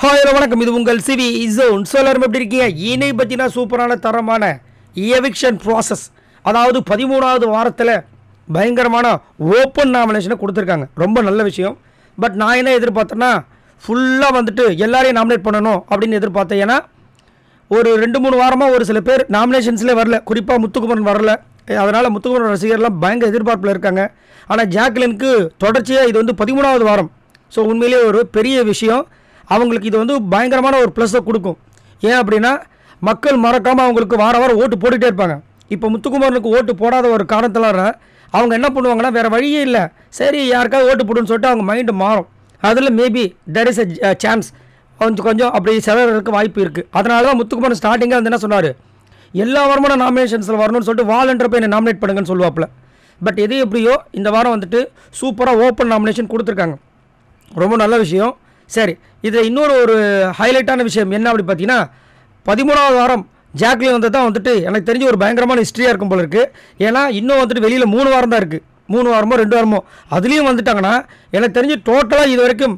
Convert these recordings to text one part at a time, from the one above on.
Hi வணக்கம், இது உங்கள் சிவி ஜோன். ஸோ எல்லாரும் எப்படி இருக்கீங்க? இணை பற்றினா சூப்பரான தரமான எவிக்ஷன் ப்ராசஸ், அதாவது 13வது வாரத்தில் பயங்கரமான ஓப்பன் நாமினேஷனை கொடுத்துருக்காங்க. ரொம்ப நல்ல விஷயம். பட் நான் என்ன எதிர்பார்த்தேன்னா, ஃபுல்லாக வந்துட்டு எல்லாரையும் நாமினேட் பண்ணணும் அப்படின்னு எதிர்பார்த்தேன். ஏன்னா ஒரு 2-3 வாரமாக ஒரு சில பேர் நாமினேஷன்ஸ்லேயே வரல, குறிப்பாக முத்துக்குமரன் வரல. அதனால் முத்துக்குமரன் ரசிகர்லாம் பயங்கர எதிர்பார்ப்பில் இருக்காங்க. ஆனால் ஜாக்லினுக்கு தொடர்ச்சியாக இது வந்து 13வது வாரம். ஸோ உண்மையிலேயே ஒரு பெரிய விஷயம். அவங்களுக்கு இது வந்து பயங்கரமான ஒரு ப்ளஸ்ஸை கொடுக்கும். ஏன் அப்படின்னா, மக்கள் மறக்காமல் அவங்களுக்கு வாரம் ஓட்டு போட்டுகிட்டே இருப்பாங்க. இப்போ முத்துக்குமரனுக்கு ஓட்டு போடாத ஒரு காரணத்தினால அவங்க என்ன பண்ணுவாங்கன்னா, வேறு வழியே இல்லை, சரி யாருக்காவது ஓட்டு போடுன்னு சொல்லிட்டு அவங்க மைண்டு மாறும். அதில் maybe there is a chance, கொஞ்சம் அப்படி செலவருக்கு வாய்ப்பு இருக்குது. அதனால தான் முத்துக்குமரன் ஸ்டார்டிங்காக வந்து என்ன சொன்னார், எல்லா வாரமான நாமினேஷன்ஸில் வரணும்னு சொல்லிட்டு வாலண்டர் போய் என்னை நாமினேட் பண்ணுங்கன்னு சொல்லுவாப்பில். பட் எது எப்படியோ இந்த வாரம் வந்துட்டு சூப்பராக ஓப்பன் நாமினேஷன் கொடுத்துருக்காங்க. ரொம்ப நல்ல விஷயம். சரி, இதில் இன்னொரு ஒரு ஹைலைட்டான விஷயம் என்ன அப்படி பார்த்தீங்கன்னா, 13வது வாரம் ஜாக்லின் வந்து தான் வந்துட்டு எனக்கு தெரிஞ்சு ஒரு பயங்கரமான ஹிஸ்ட்ரியாக இருக்கும் போல இருக்குது. ஏன்னா இன்னும் வந்துட்டு வெளியில் 3 வாரம் தான் இருக்குது. 3 வாரமோ 2 வாரமோ அதுலேயும் வந்துட்டாங்கன்னா, எனக்கு தெரிஞ்சு டோட்டலாக இது வரைக்கும்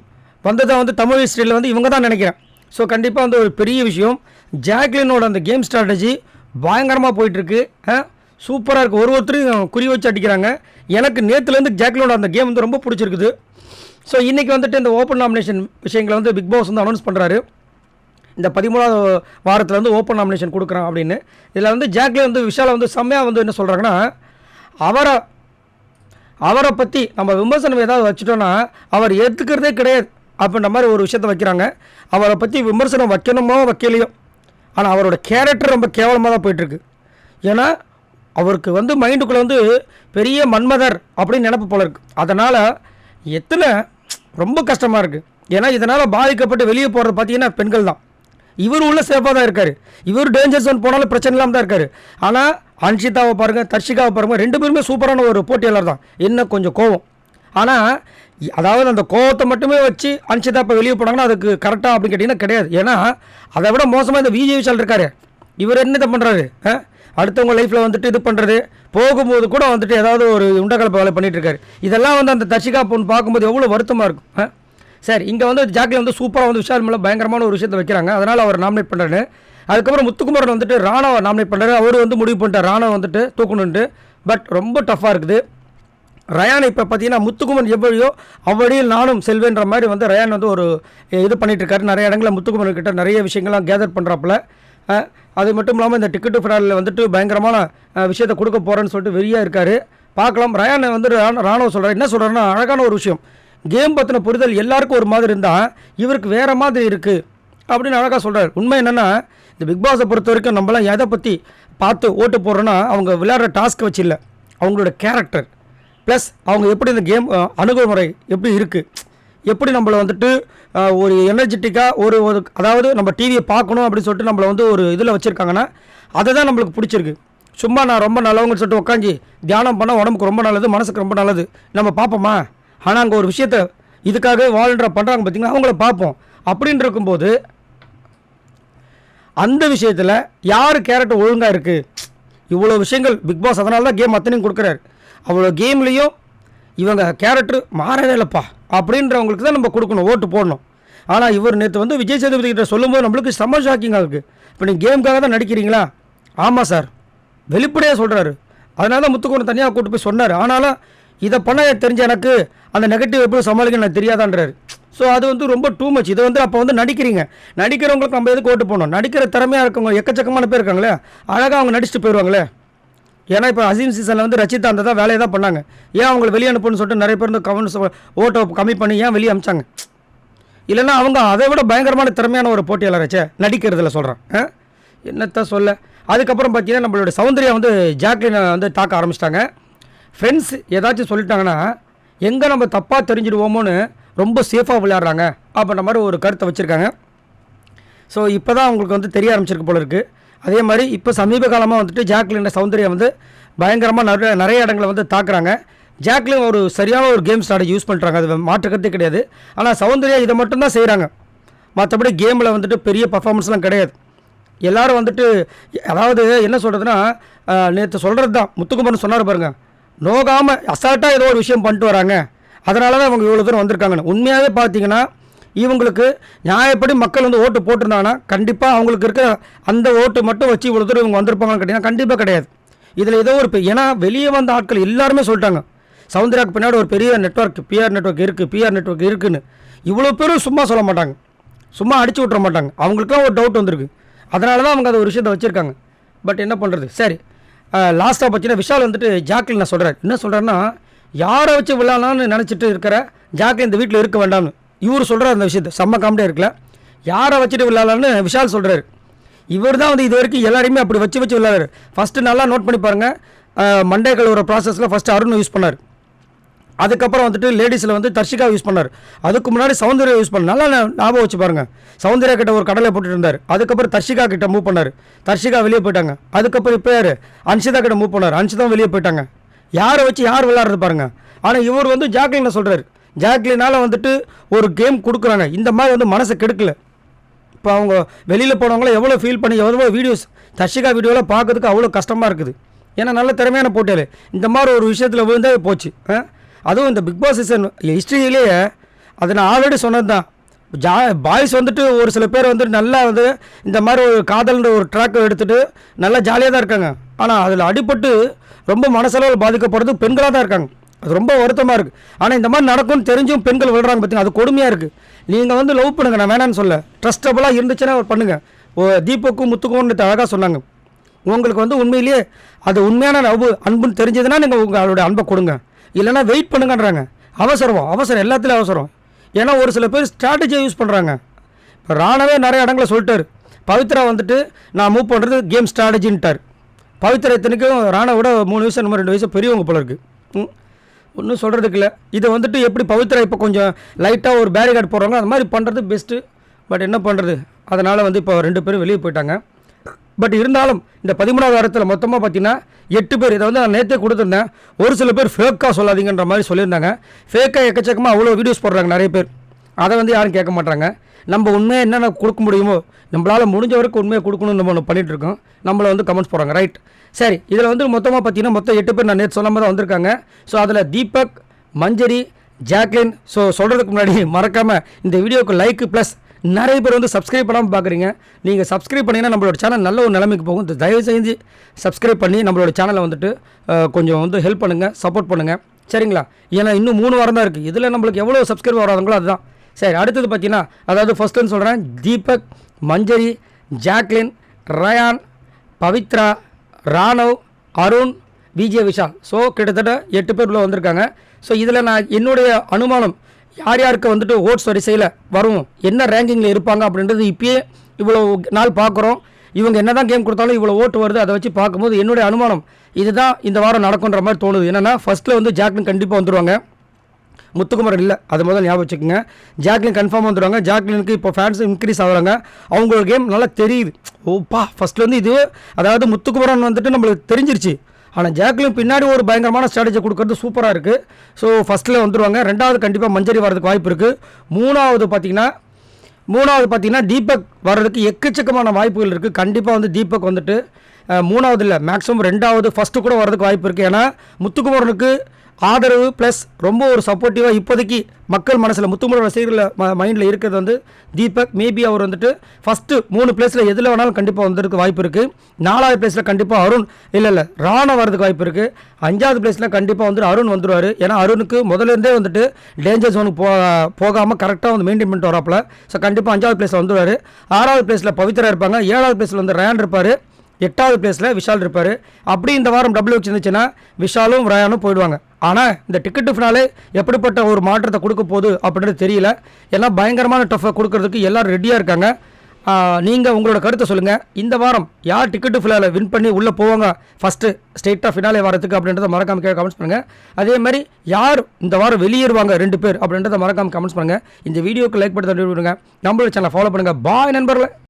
வந்ததை வந்து தமிழ் ஹிஸ்ட்ரியில் வந்து இவங்க தான் நினைக்கிறேன். ஸோ கண்டிப்பாக வந்து ஒரு பெரிய விஷயம். ஜாக்லினோட அந்த கேம் ஸ்ட்ராட்டஜி பயங்கரமாக போயிட்டுருக்கு. சூப்பராக இருக்குது. ஒருத்தரும் குறி வச்சு அடிக்கிறாங்க. எனக்கு நேற்றுலேருந்து ஜாக்லினோட அந்த கேம் வந்து ரொம்ப பிடிச்சிருக்குது. ஸோ இன்றைக்கி வந்துட்டு இந்த ஓப்பன் நாமினேஷன் விஷயங்களை வந்து பிக் பாஸ் வந்து அனௌன்ஸ் பண்ணுறாரு. இந்த 13வது வாரத்தில் வந்து ஓப்பன் நாமினேஷன் கொடுக்குறான் அப்படின்னு. இதில் வந்து ஜாக்லின் வந்து விஷாலை வந்து செம்மையாக வந்து என்ன சொல்கிறாங்கன்னா, அவரை பற்றி நம்ம விமர்சனம் ஏதாவது வச்சுட்டோன்னா அவர் ஏற்றுக்கிறதே கிடையாது அப்படின்ற மாதிரி ஒரு விஷயத்தை வைக்கிறாங்க. அவரை பற்றி விமர்சனம் வைக்கணுமோ வைக்கலையோ, ஆனால் அவரோட கேரக்டர் ரொம்ப கேவலமாக தான் போயிட்டுருக்கு. ஏன்னா அவருக்கு வந்து மைண்டுக்குள்ளே வந்து பெரிய மன்மதர் அப்படின்னு நினப்பு போல இருக்குது. அதனால் ரொம்ப கஷ்டமாக இருக்குது. ஏன்னா இதனால் பாதிக்கப்பட்டு வெளியே போகிறது பார்த்தீங்கன்னா பெண்கள் தான். இவர் உள்ள சேஃபாக தான் இருக்கார். இவர் டேஞ்சர் ஜோன் போனாலும் பிரச்சனை இல்லாமல் தான் இருக்கார். ஆனால் அன்ஷிதாவை பாருங்கள், தர்ஷிகாவை பாருங்கள், 2 பேருமே சூப்பரான ஒரு போட்டியாளர் தான். என்ன கொஞ்சம் கோவம். ஆனால் அதாவது அந்த கோவத்தை மட்டுமே வச்சு அன்ஷிதா இப்போ வெளியே போனாங்கன்னா அதுக்கு கரெக்டாக அப்படின்னு கேட்டிங்கன்னா கிடையாது. ஏன்னா அதை விட மோசமாக இந்த விஜய் விஷால் இருக்கார். இவர் என்னத்தை பண்ணுறாரு, அடுத்தவங்க லைஃப்பில் வந்துட்டு இது பண்ணுறது, போகும்போது கூட வந்துட்டு ஏதாவது ஒரு உண்டகலப்ப வேலை பண்ணிகிட்டு இருக்காரு. இதெல்லாம் வந்து அந்த தர்ஷிகா பொண்ணு பார்க்கும்போது எவ்வளோ வருத்தமாக இருக்கும். சரி, இங்கே வந்து ஜாக்லின் வந்து சூப்பராக வந்து விஷால் மேலே பயங்கரமான ஒரு விஷயத்தை வைக்கிறாங்க. அதனால் அவர் நாமினேட் பண்ணுறாரு. அதுக்கப்புறம் முத்துக்குமரன் வந்துட்டு ராணாவை நாமினேட் பண்ணுறாரு. அவர் வந்து முடிவு பண்ணிட்டார் ராணாவை வந்துட்டு தூக்கணுன்ட்டு. பட் ரொம்ப டஃப்பாக இருக்குது. ரயான் இப்போ பார்த்தீங்கன்னா முத்துக்குமரன் எப்படியோ அவ்வழியில் நானும் செல்வேன்ற மாதிரி வந்து ரயான் வந்து ஒரு இது பண்ணிகிட்ருக்காரு. நிறைய இடங்களில் முத்துக்குமரன் கிட்ட நிறைய விஷயங்கள்லாம் கேதர் பண்ணுறாப்புல. அது மட்டும் இல்லாமல் இந்த டிக்கெட்டு ஃப்ராடில் வந்துட்டு பயங்கரமான விஷயத்தை கொடுக்க போகிறேன்னு சொல்லிட்டு வெறியாக இருக்கார். பார்க்கலாம். ரயான் வந்து ராணுவ சொல்கிறார். என்ன சொல்கிறாருன்னா, அழகான ஒரு விஷயம், கேம் பற்றின புரிதல் எல்லாருக்கும் ஒரு மாதிரி இருந்தால் இவருக்கு வேறு மாதிரி இருக்குது அப்படின்னு அழகாக சொல்கிறார். உண்மை என்னென்னா, இந்த பிக் பாஸை பொறுத்த வரைக்கும் நம்மளாம் எதை பற்றி பார்த்து ஓட்டு போடுறோன்னா, அவங்க விளையாடுற டாஸ்க் வச்சு இல்லை, அவங்களோட கேரக்டர் ப்ளஸ் அவங்க எப்படி இந்த கேம் அணுகுமுறை எப்படி இருக்குது, எப்படி நம்மளை வந்துட்டு ஒரு எனர்ஜெட்டிக்காக ஒரு அதாவது நம்ம டிவியை பார்க்கணும் அப்படின்னு சொல்லிட்டு நம்மளை வந்து ஒரு இதில் வச்சுருக்காங்கன்னா அதை தான் நம்மளுக்கு பிடிச்சிருக்கு. சும்மா நான் ரொம்ப நல்லவங்கன்னு சொல்லிட்டு உட்காந்து தியானம் பண்ணால் உடம்புக்கு ரொம்ப நல்லது, மனசுக்கு ரொம்ப நல்லது, நம்ம பார்ப்போமா? ஆனால் அங்கே ஒரு விஷயத்தை இதுக்காக வாலண்டராக பண்ணுறாங்க பார்த்திங்கன்னா, அவங்கள பார்ப்போம். அப்படின்னு இருக்கும்போது அந்த விஷயத்தில் யார் கேரக்டர் ஒழுங்காக இருக்குது, இவ்வளோ விஷயங்கள் பிக் பாஸ் அதனால தான் கேம் அத்தனையும் கொடுக்குறாரு. அவ்வளோ கேம்லேயும் இவங்க கேரக்டர் மாறவே இல்லைப்பா அப்படின்றவங்களுக்கு தான் நம்ம கொடுக்கணும், ஓட்டு போடணும். ஆனால் இவர் நேற்று வந்து விஜய் சேதுபதி கிட்ட சொல்லும்போது நம்மளுக்கு செம்ம ஷாக்கிங்காக இருக்குது. இப்போ நீங்கள் கேமுக்காக தான் நடிக்கிறீங்களா? ஆமாம் சார், வெளிப்படையாக சொல்கிறாரு. அதனால தான் முத்துக்குமரன் தனியாக கூட்டு போய் சொன்னார். ஆனாலும் இதை பண்ண தெரிஞ்ச எனக்கு அந்த நெகட்டிவ் எப்படி சமாளிக்க எனக்கு தெரியாதான்றாரு. ஸோ அது வந்து ரொம்ப டூ மச். இதை வந்து அப்போ வந்து நடிக்கிறவங்களுக்கு நம்ம எதுக்கு ஓட்டு போடணும்? நடிக்கிற திறமையாக இருக்கவங்க எக்கச்சக்கமான பேர் இருக்காங்களே, அழகாக அவங்க நடிச்சுட்டு போயிடுவாங்களே. ஏன்னா இப்போ அசீம் சீசனில் வந்து ரச்சிதா அந்த தான் வேலையை தான் பண்ணாங்க. ஏன் அவங்களை வெளியே அனுப்புன்னு சொல்லிட்டு நிறைய பேர் வந்து கவர்னன்ஸ் ஓட்டை கம்மி பண்ணி ஏன் வெளியே அனுப்பிச்சாங்க? இல்லைன்னா அவங்க அதை விட பயங்கரமான திறமையான ஒரு போட்டியாளராச்சே, நடிக்கிறதுல சொல்கிறேன். என்னத்தான் சொல்ல. அதுக்கப்புறம் பார்த்தீங்கன்னா நம்மளோட சௌந்தர்யா வந்து ஜாக்லினை வந்து தாக்க ஆரம்பிச்சிட்டாங்க. ஃப்ரெண்ட்ஸ் ஏதாச்சும் சொல்லிட்டாங்கன்னா எங்கே நம்ம தப்பாக தெரிஞ்சிடுவோமோன்னு ரொம்ப சேஃபாக விளையாடுறாங்க அப்படின்ற மாதிரி ஒரு கருத்தை வச்சுருக்காங்க. ஸோ இப்போ தான் அவங்களுக்கு வந்து தெரிய ஆரம்பிச்சிருக்கு போல இருக்குது. அதே மாதிரி இப்போ சமீப காலமாக வந்துட்டு ஜாக்லின் சௌந்தர்யா வந்து பயங்கரமாக நிறைய இடங்களை வந்து தாக்குறாங்க. ஜாக்லின் ஒரு சரியான ஒரு கேம் ஸ்ட்ராட்டஜி யூஸ் பண்ணுறாங்க, அது மாற்றுக்கிறதே கிடையாது. ஆனால் சௌந்தர்யா இதை மட்டும்தான் செய்கிறாங்க. மற்றபடி கேமில் வந்துட்டு பெரிய பர்ஃபார்மன்ஸ்லாம் கிடையாது. எல்லோரும் வந்துட்டு அதாவது என்ன சொல்கிறதுனா, நேற்று சொல்கிறது தான் முத்துக்குமரன் சொன்னார் பாருங்கள், நோகாமல் அசால்ட்டாக ஏதோ ஒரு விஷயம் பண்ணிட்டு வராங்க, அதனால தான் அவங்க இவ்வளோ தூரம் வந்திருக்காங்கன்னு. உண்மையாகவே பார்த்தீங்கன்னா இவங்களுக்கு நியாயப்படி மக்கள் வந்து ஓட்டு போட்டிருந்தாங்கன்னா கண்டிப்பாக அவங்களுக்கு இருக்க அந்த ஓட்டு மட்டும் வச்சு இவ்வளோ தூரம் இவங்க வந்திருப்பாங்கன்னு கேட்டிங்கன்னா கண்டிப்பாக கிடையாது. இதில் ஏதோ ஒரு ஏன்னா வெளியே வந்த ஆட்கள் எல்லாருமே சொல்லிட்டாங்க சௌந்தர்யாவுக்கு பின்னாடி ஒரு பெரிய நெட்வொர்க் பிஆர் நெட்வொர்க் இருக்குன்னு. இவ்வளோ பேரும் சும்மா சொல்ல மாட்டாங்க, சும்மா அடிச்சு விட்ற மாட்டாங்க. அவங்களுக்குலாம் ஒரு டவுட் வந்திருக்கு, அதனால தான் அவங்க அதை ஒரு விஷயத்தை வச்சுருக்காங்க. பட் என்ன பண்ணுறது. சரி, லாஸ்ட்டாக பார்த்தீங்கன்னா விஷால் வந்துட்டு ஜாக்லின் நான் சொல்கிறார். என்ன சொல்கிறாருன்னா, யாரை வச்சு விளையாடலான்னு நினச்சிட்டு இருக்கிற ஜாக்லின் இந்த வீட்டில் இருக்க வேண்டாம்னு இவர் சொல்கிறார். அந்த விஷயத்தை செம்ம காமெடியாக இருக்குல்ல. யாரை வச்சுட்டு விளையாடலான்னு விஷால் சொல்கிறாரு. இவர் தான் வந்து இது வரைக்கும் எல்லாரையுமே அப்படி வச்சு விளையாடுறாரு. ஃபஸ்ட்டு நல்லா நோட் பண்ணி பாருங்கள், மண்டே கழுவுற ப்ராசஸில் ஃபஸ்ட்டு அருண் யூஸ் பண்ணார். அதுக்கப்புறம் வந்துட்டு லேடிஸில் வந்து தர்ஷிகா யூஸ் பண்ணார். அதுக்கு முன்னாடி சௌந்தர்யா யூஸ் பண்ணார். நல்லா ஞாபகம் வச்சு பாருங்கள். சௌந்தர்யா கிட்ட ஒரு கடலை போட்டுட்டு இருந்தார். அதுக்கப்புறம் தர்ஷிகா கிட்ட மூவ் பண்ணார். தர்ஷிகா வெளியே போயிட்டாங்க. அதுக்கப்புறம் இப்போ யார் அன்ஷிதா கிட்ட மூவ் பண்ணார். அன்ஷிதா வெளியே போயிட்டாங்க. யாரை வச்சு யார் விளையாடுறது பாருங்கள். ஆனால் இவர் வந்து ஜாக்லினை சொல்கிறார். ஜாக்லினால் வந்துட்டு ஒரு கேம் கொடுக்குறாங்க. இந்த மாதிரி வந்து மனசை கெடுக்கல. இப்போ அவங்க வெளியில் போனவங்கள எவ்வளோ ஃபீல் பண்ணி எவ்வளோ வீடியோஸ் தர்ஷிகா வீடியோவில் பார்க்கறதுக்கு அவ்வளோ கஷ்டமாக இருக்குது. ஏன்னா நல்ல திறமையான போட்டியால் இந்த மாதிரி ஒரு விஷயத்தில் விழுந்தே போச்சு. அதுவும் இந்த பிக் பாஸ் சீசன் ஹிஸ்ட்ரியிலேயே அதை நான் ஆல்ரெடி சொன்னது தான். பாய்ஸ் வந்துட்டு ஒரு சில பேர் வந்துட்டு நல்லா வந்து இந்த மாதிரி ஒரு காதல்ன்ற ஒரு ட்ராக்கை எடுத்துகிட்டு நல்லா ஜாலியாக தான் இருக்காங்க. ஆனால் அதில் அடிபட்டு ரொம்ப மனசளவில் பாதிக்கப்படுறது பெண்களாக தான் இருக்காங்க. அது ரொம்ப வருத்தமாக இருக்குது. ஆனால் இந்த மாதிரி நடக்கும்னு தெரிஞ்சும் பெண்கள் விழுறாங்க பார்த்தீங்க, அது கொடுமையாக இருக்குது. நீங்கள் வந்து லவ் பண்ணுங்கள், நான் வேணான்னு சொல்ல, ட்ரஸ்டபுளாக இருந்துச்சுன்னா பண்ணுங்கள். தீபக்கும் முத்துக்கும்னு அழகாக சொன்னாங்க. உங்களுக்கு வந்து உண்மையிலேயே அது உண்மையான அன்புன்னு தெரிஞ்சதுன்னா நீங்கள் உங்களோட அன்பை கொடுங்க. இல்லைனா வெயிட் பண்ணுங்கன்றாங்க. அவசரம் எல்லாத்துலேயும் அவசரம். ஏன்னா ஒரு சில பேர் ஸ்ட்ராட்டஜியை யூஸ் பண்ணுறாங்க. இப்போ ராணவே நிறைய இடங்களில் சொல்லிட்டார். பவித்ரா வந்துட்டு நான் மூவ் பண்ணுறது கேம் ஸ்ட்ராட்டஜின்ட்டார். பவித்ரா இத்தனைக்கும் ராணை விட 3 வயசு 2 வயசு பெரியவங்க போல இருக்குது. ஒன்றும் சொல்கிறதுக்கு இல்லை. இதை வந்துட்டு எப்படி பவித்ரா இப்போ கொஞ்சம் லைட்டாக ஒரு பேரிகார்டு போடுறாங்க, அது மாதிரி பண்ணுறது பெஸ்ட்டு. பட் என்ன பண்ணுறது, அதனால் வந்து இப்போ 2 பேரும் வெளியே போயிட்டாங்க. பட் இருந்தாலும் இந்த 13வது வாரத்தில் மொத்தமாக பார்த்தீங்கன்னா 8 பேர். இதை வந்து நான் நேற்றே கொடுத்துருந்தேன். ஒரு சில பேர் ஃபேக்காக சொல்லாதீங்கன்ற மாதிரி சொல்லியிருந்தாங்க. ஃபேக்காக எக்கச்சக்கமாக அவ்வளோ வீடியோஸ் போடுறாங்க நிறைய பேர். அதை வந்து யாரும் கேட்க மாட்டாங்க. நம்ம உண்மையை என்னென்ன கொடுக்க முடியுமோ நம்மளால் முடிஞ்ச வரைக்கும் உண்மையை கொடுக்கணும்னு நம்ம ஒன்று பண்ணிகிட்ருக்கோம். நம்மளை வந்து கமெண்ட்ஸ் போடுறாங்க. ரைட், சரி. இதில் வந்து மொத்தமாக பார்த்தீங்கன்னா மொத்தம் 8 பேர் நான் நேற்று சொல்லாமல் தான் வந்திருக்காங்க. ஸோ அதில் தீபக், மஞ்சரி, ஜாக்லின். ஸோ சொல்கிறதுக்கு முன்னாடி மறக்காமல் இந்த வீடியோக்கு லைக் ப்ளஸ் நிறைய பேர் வந்து சப்ஸ்கிரைப் பண்ணாமல் பார்க்குறீங்க. நீங்கள் சப்ஸ்கிரைப் பண்ணிங்கன்னா நம்மளோட சேனல் நல்ல ஒரு நிலைமைக்கு போகும். தயவு செஞ்சு சப்ஸ்கிரைப் பண்ணி நம்மளோட சேனலை வந்துட்டு கொஞ்சம் வந்து ஹெல்ப் பண்ணுங்கள், சப்போர்ட் பண்ணுங்கள். சரிங்களா? ஏன்னா இன்னும் 3 வாரம் தான் இருக்குது. இதில் நம்மளுக்கு எவ்வளோ சப்ஸ்கிரைப் வராதுங்களோ அதுதான். சரி, அடுத்தது பார்த்தீங்கன்னா அதாவது ஃபஸ்ட்டுன்னு சொல்கிறேன், தீபக், மஞ்சரி, ஜாக்லின், ரயான், பவித்ரா, ராணவ், அருண், விஜய், விஷால். ஸோ கிட்டத்தட்ட 8 பேர் உள்ள வந்திருக்காங்க. ஸோ இதில் நான் என்னுடைய அனுமானம் யார் யாருக்கு வந்துட்டு ஓட்ஸ் வரிசையில் வரும், என்ன ரேங்கிங்கில் இருப்பாங்க அப்படின்றது இப்போயே இவ்வளோ நாள் பார்க்குறோம். இவங்க என்ன தான் கேம் கொடுத்தாலும் இவ்வளோ ஓட்டு வருது. அதை வச்சு பார்க்கும்போது என்னுடைய அனுமானம் இதுதான் இந்த வாரம் நடக்குன்ற மாதிரி தோணுது. என்னென்னா ஃபஸ்ட்டில் வந்து ஜாக்லின் கண்டிப்பாக வந்துடுவாங்க. முத்துக்குமரன் இல்லை, அது முதல்ல ஞாபகம் வச்சுக்கோங்க. ஜாக்லின் கன்ஃபார்மாக வந்துடுவாங்க. ஜாக்லினுக்கு இப்போ ஃபேன்ஸ் இன்க்ரீஸ் ஆகுறாங்க. அவங்களோட கேம் நல்லா தெரியுது. ஓப்பா ஃபஸ்ட்டில் வந்து இது அதாவது முத்துக்குமரன் வந்துட்டு நம்மளுக்கு தெரிஞ்சிருச்சு. ஆனால் ஜாக்லின் பின்னாடி ஒரு பயங்கரமான ஸ்ட்ராட்டஜி கொடுக்குறது சூப்பராக இருக்குது. ஸோ ஃபஸ்ட்டில் வந்துடுவாங்க. 2வது கண்டிப்பாக மஞ்சரி வரதுக்கு வாய்ப்பு இருக்குது. மூணாவது பார்த்தீங்கன்னா தீபக் வர்றதுக்கு எக்கச்சக்கமான வாய்ப்புகள் இருக்குது. கண்டிப்பாக வந்து தீபக் வந்துட்டு 3வது இல்லை மேக்ஸிமம் 2வது ஃபஸ்ட்டு கூட வரதுக்கு வாய்ப்பு இருக்குது. ஏன்னா முத்துக்குமரனுக்கு ஆதரவு ப்ளஸ் ரொம்ப ஒரு சப்போர்ட்டிவாக இப்போதைக்கு மக்கள் மனசில் முத்துக்குமரன் ரசிகர்கள் மைண்டில் இருக்கிறது வந்து தீபக். மேபி அவர் வந்துட்டு ஃபஸ்ட்டு 3 பிளேஸில் எதில் வேணாலும் கண்டிப்பாக வந்ததுக்கு வாய்ப்பு இருக்குது. 4வது பிளேஸில் கண்டிப்பாக அருண் இல்லை ராணா வரதுக்கு வாய்ப்பு இருக்குது. 5வது பிளேஸில் கண்டிப்பாக வந்துட்டு அருண் வந்துடுவார். ஏன்னா அருணுக்கு முதலேருந்தே வந்துட்டு டேஞ்சர் ஜோனுக்கு போகாமல் கரெக்டாக வந்து மெயின்டைன் பண்ணிட்டு வராப்பில். ஸோ கண்டிப்பாக 5வது பிளேஸில் வந்துடுவார். 6வது பிளேஸில் பவித்ரா இருப்பாங்க. 7வது பிளேஸில் வந்து ரயான் இருப்பார். 8வது பிளேஸில் விஷால் இருப்பார். அப்படி இந்த வாரம் டபுள் வச்சுருந்துச்சுன்னா விஷாலும் ரயானும் போயிடுவாங்க. ஆனால் இந்த டிக்கெட்டு ஃபினாலே எப்படிப்பட்ட ஒரு மாற்றத்தை கொடுக்க போகுது அப்படின்றது தெரியல. ஏன்னா பயங்கரமான டஃப்பை கொடுக்கறதுக்கு எல்லோரும் ரெடியாக இருக்காங்க. நீங்கள் உங்களோட கருத்தை சொல்லுங்கள். இந்த வாரம் யார் டிக்கெட்டு ஃபினாலே வின் பண்ணி உள்ளே போவாங்க ஃபஸ்ட்டு ஸ்டேட்டாக ஃபினாலே வரதுக்கு அப்படின்றத மறக்காமல் கமெண்ட்ஸ் பண்ணுங்கள். அதே மாதிரி யார் இந்த வாரம் வெளியேறுவாங்க 2 பேர் அப்படின்றத மறக்காமல் கமெண்ட்ஸ் பண்ணுங்கள். இந்த வீடியோக்கு லைக் பண்ணி தட்டி விடுங்க. நம்மளோட சேனலை ஃபாலோ பண்ணுங்கள். பாய் நண்பர்களே.